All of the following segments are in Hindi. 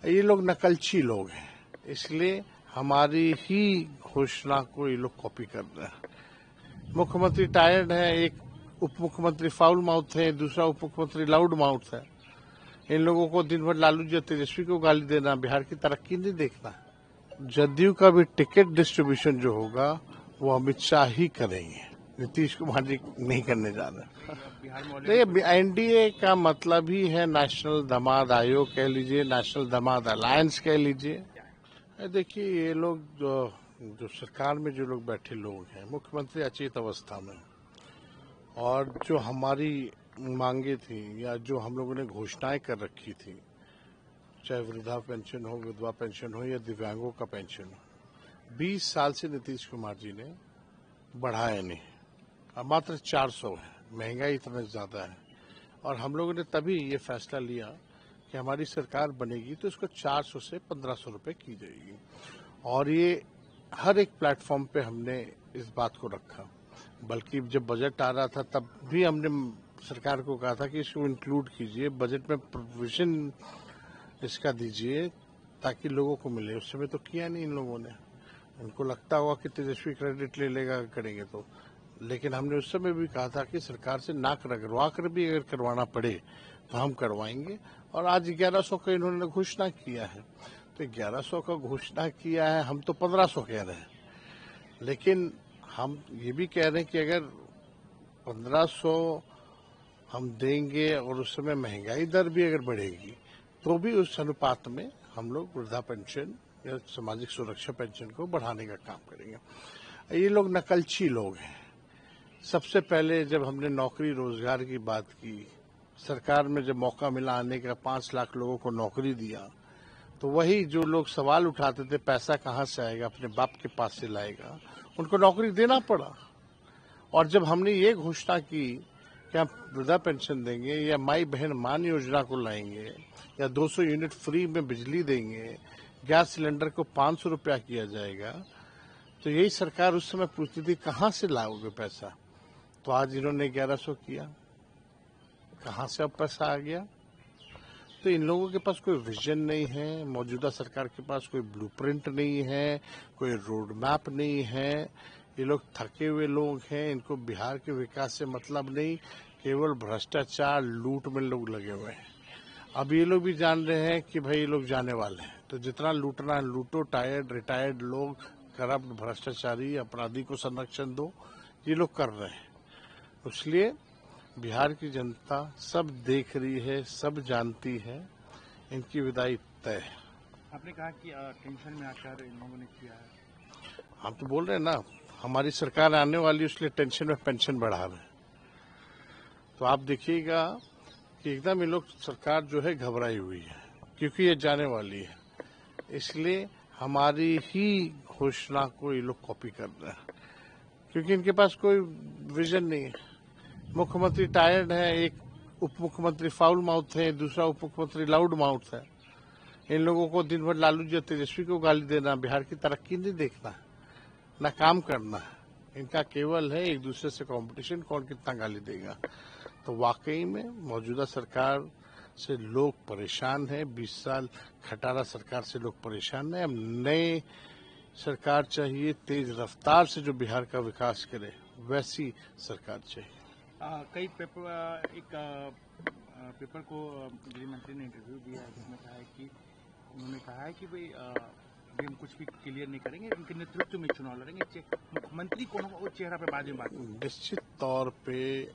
ये लोग नकलची लोग हैं, इसलिए हमारी ही घोषणा को ये लोग कॉपी कर रहे हैं। मुख्यमंत्री टायर्ड है, एक उप मुख्यमंत्री फाउल माउथ है, दूसरा उप मुख्यमंत्री लाउड माउथ है। इन लोगों को दिन भर लालू जी तेजस्वी को गाली देना, बिहार की तरक्की नहीं देखना। जदयू का भी टिकट डिस्ट्रीब्यूशन जो होगा वो अमित शाह ही करेंगे, नीतीश कुमार जी नहीं करने जा रहे। देखिए, एनडीए का मतलब ही है नेशनल दामाद आयोग कह लीजिए, नेशनल दामाद अलायंस कह लीजिए। देखिए, ये लोग जो सरकार में जो लोग बैठे लोग हैं, मुख्यमंत्री अचेत अवस्था में, और जो हमारी मांगे थी या जो हम लोगों ने घोषणाएं कर रखी थी, चाहे वृद्धा पेंशन हो, विधवा पेंशन हो या दिव्यांगों का पेंशन हो, 20 साल से नीतीश कुमार जी ने बढ़ाया नहीं। अब मात्र 400 है, महंगाई इतना ज्यादा है, और हम लोगों ने तभी ये फैसला लिया कि हमारी सरकार बनेगी तो इसको 400 से 1500 रुपए की जाएगी। और ये हर एक प्लेटफॉर्म पे हमने इस बात को रखा, बल्कि जब बजट आ रहा था तब भी हमने सरकार को कहा था कि इसको इंक्लूड कीजिए, बजट में प्रोविजन इसका दीजिए ताकि लोगों को मिले। उस समय तो किया नहीं इन लोगों ने, उनको लगता होगा कि तेजस्वी क्रेडिट ले लेगा करेंगे तो, लेकिन हमने उस समय भी कहा था कि सरकार से नाक रगड़वा कर भी अगर करवाना पड़े तो हम करवाएंगे। और आज 1100 का इन्होंने घोषणा किया है, तो 1100 का घोषणा किया है, हम तो 1500 कह रहे हैं, लेकिन हम ये भी कह रहे हैं कि अगर 1500 हम देंगे और उस समय महंगाई दर भी अगर बढ़ेगी तो भी उस अनुपात में हम लोग वृद्धा पेंशन या सामाजिक सुरक्षा पेंशन को बढ़ाने का काम करेंगे। ये लोग नकलची लोग हैं। सबसे पहले जब हमने नौकरी रोजगार की बात की, सरकार में जब मौका मिला आने का, 5 लाख लोगों को नौकरी दिया, तो वही जो लोग सवाल उठाते थे पैसा कहाँ से आएगा, अपने बाप के पास से लाएगा, उनको नौकरी देना पड़ा। और जब हमने ये घोषणा की कि हम वृद्धा पेंशन देंगे या माई बहन मान योजना को लाएंगे या 200 यूनिट फ्री में बिजली देंगे, गैस सिलेंडर को 500 रुपया किया जाएगा, तो यही सरकार उस समय पूछती थी कहाँ से लाओगे पैसा। तो आज इन्होंने 1100 किया, कहाँ से अब पैसा आ गया। तो इन लोगों के पास कोई विजन नहीं है, मौजूदा सरकार के पास कोई ब्लूप्रिंट नहीं है, कोई रोड मैप नहीं है। ये लोग थके हुए लोग हैं, इनको बिहार के विकास से मतलब नहीं, केवल भ्रष्टाचार लूट में लोग लगे हुए हैं। अब ये लोग भी जान रहे हैं कि भाई ये लोग जाने वाले हैं, तो जितना लूटना है लूटो। टायर्ड रिटायर्ड लोग, करप्ट भ्रष्टाचारी अपराधी को संरक्षण दो, ये लोग कर रहे हैं। इसलिए बिहार की जनता सब देख रही है, सब जानती है, इनकी विदाई तय है। आपने कहा कि टेंशन में आकर इन लोगों ने किया है। हम तो बोल रहे हैं ना, हमारी सरकार आने वाली, इसलिए टेंशन में पेंशन बढ़ा रहे हैं। तो आप देखिएगा कि एकदम ये लोग सरकार जो है घबराई हुई है, क्योंकि ये जाने वाली है, इसलिए हमारी ही घोषणा को ये लोग कॉपी कर रहे हैं, क्योंकि इनके पास कोई विजन नहीं है। मुख्यमंत्री टायर्ड है, एक उप मुख्यमंत्री फाउल माउथ है, दूसरा उप मुख्यमंत्री लाउड माउथ है। इन लोगों को दिन भर लालू जी तेजस्वी को गाली देना, बिहार की तरक्की नहीं देखना, ना काम करना है। इनका केवल है एक दूसरे से कंपटीशन, कौन कितना गाली देगा। तो वाकई में मौजूदा सरकार से लोग परेशान हैं, 20 साल खटारा सरकार से लोग परेशान हैं। अब नए सरकार चाहिए, तेज रफ्तार से जो बिहार का विकास करे, वैसी सरकार चाहिए। कई पेपर को गृह मंत्री ने इंटरव्यू दिया है, जिसमें कहा है कि उन्होंने कहा है कि भाई अभी हम कुछ भी क्लियर नहीं करेंगे, उनके नेतृत्व में चुनाव लड़ेंगे। मुख्यमंत्री कौन होगा वो चेहरा पे बाद में बात होगी। निश्चित तौर पे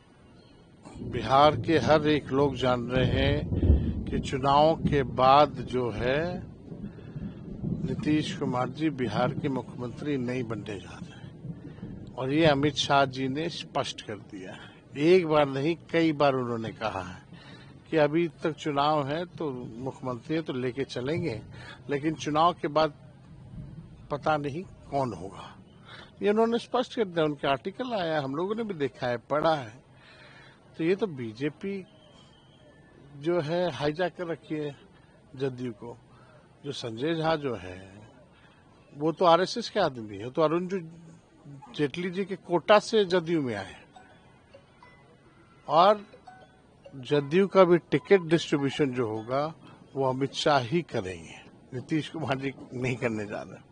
बिहार के हर एक लोग जान रहे हैं कि चुनाव के बाद जो है नीतीश कुमार जी बिहार के मुख्यमंत्री नहीं बनने जा रहे, और ये अमित शाह जी ने स्पष्ट कर दिया है। एक बार नहीं, कई बार उन्होंने कहा है कि अभी तक चुनाव है तो मुख्यमंत्री तो लेके चलेंगे, लेकिन चुनाव के बाद पता नहीं कौन होगा। ये उन्होंने स्पष्ट कर दिया, उनके आर्टिकल आया, हम लोगों ने भी देखा है, पढ़ा है। तो ये तो बीजेपी जो है हाईजैक कर रखी है जदयू को। जो संजय झा जो है वो तो आरएसएस के आदमी है, तो अरुण जेटली जी के कोटा से जदयू में आए, और जदयू का भी टिकट डिस्ट्रीब्यूशन जो होगा वो अमित शाह ही करेंगे, नीतीश कुमार जी नहीं करने जा रहे।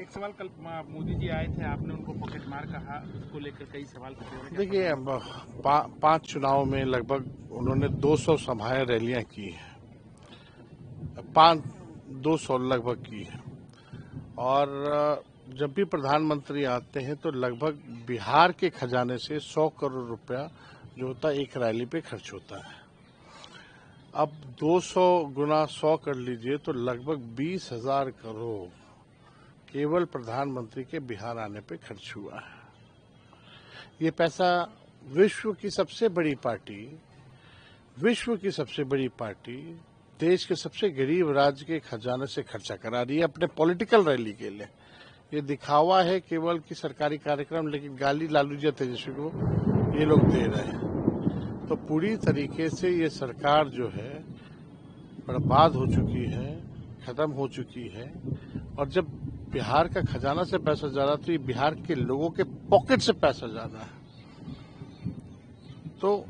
एक सवाल कल मोदी जी आए थे, आपने उनको पॉकेट मार कहा, उसको लेकर कई सवाल करते हुए देखिए, अब 5 चुनाव में लगभग उन्होंने 200 सभाएं रैलियां की है, 200 लगभग की है। और जब भी प्रधानमंत्री आते हैं तो लगभग बिहार के खजाने से 100 करोड़ रुपया जो होता है एक रैली पे खर्च होता है। अब 200 गुना 100 कर लीजिए तो लगभग 20,000 करोड़ केवल प्रधानमंत्री के बिहार आने पे खर्च हुआ है। ये पैसा विश्व की सबसे बड़ी पार्टी देश के सबसे गरीब राज्य के खजाने से खर्चा करा रही है अपने पॉलिटिकल रैली के लिए। ये दिखावा है केवल कि सरकारी कार्यक्रम, लेकिन गाली लालू जी तेजस्वी को ये लोग दे रहे हैं। तो पूरी तरीके से ये सरकार जो है बर्बाद हो चुकी है, खत्म हो चुकी है। और जब बिहार का खजाना से पैसा जा रहा तो ये बिहार के लोगों के पॉकेट से पैसा जा रहा है। तो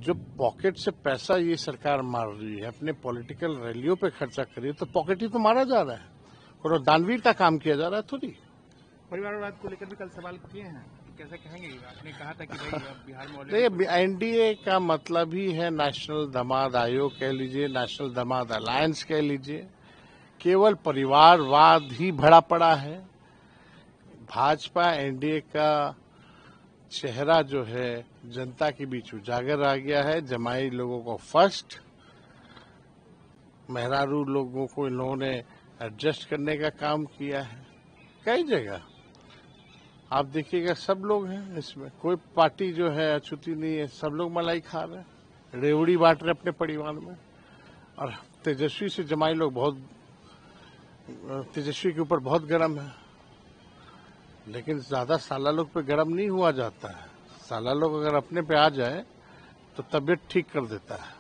जब पॉकेट से पैसा ये सरकार मार रही है, अपने पॉलिटिकल रैलियों पे खर्चा कर रही है, तो पॉकेट ही तो मारा जा रहा है और दानवीर का काम किया जा रहा है थोड़ी। परिवारवाद को लेकर भी कल सवाल किए हैं, कैसे कहेंगे? आपने कहा था कि भाई बिहार में देखिए, एनडीए का मतलब ही है नेशनल दामाद आयोग कह लीजिए, नेशनल दामाद अलायंस कह लीजिए। केवल परिवारवाद ही भरा पड़ा है। भाजपा एनडीए का चेहरा जो है जनता के बीच उजागर आ गया है। जमाई लोगों को फर्स्ट, मेहरारू लोगों को इन लोगों ने एडजस्ट करने का काम किया है कई जगह। आप देखिएगा सब लोग हैं इसमें, कोई पार्टी जो है अछूती नहीं है, सब लोग मलाई खा रहे हैं, रेवड़ी बांट रहे अपने परिवार में। और तेजस्वी से जमाई लोग तेजस्वी के ऊपर बहुत गर्म है, लेकिन ज्यादा साला लोग पे गर्म नहीं हुआ जाता है। साला लोग अगर अपने पे आ जाए तो तबीयत ठीक कर देता है।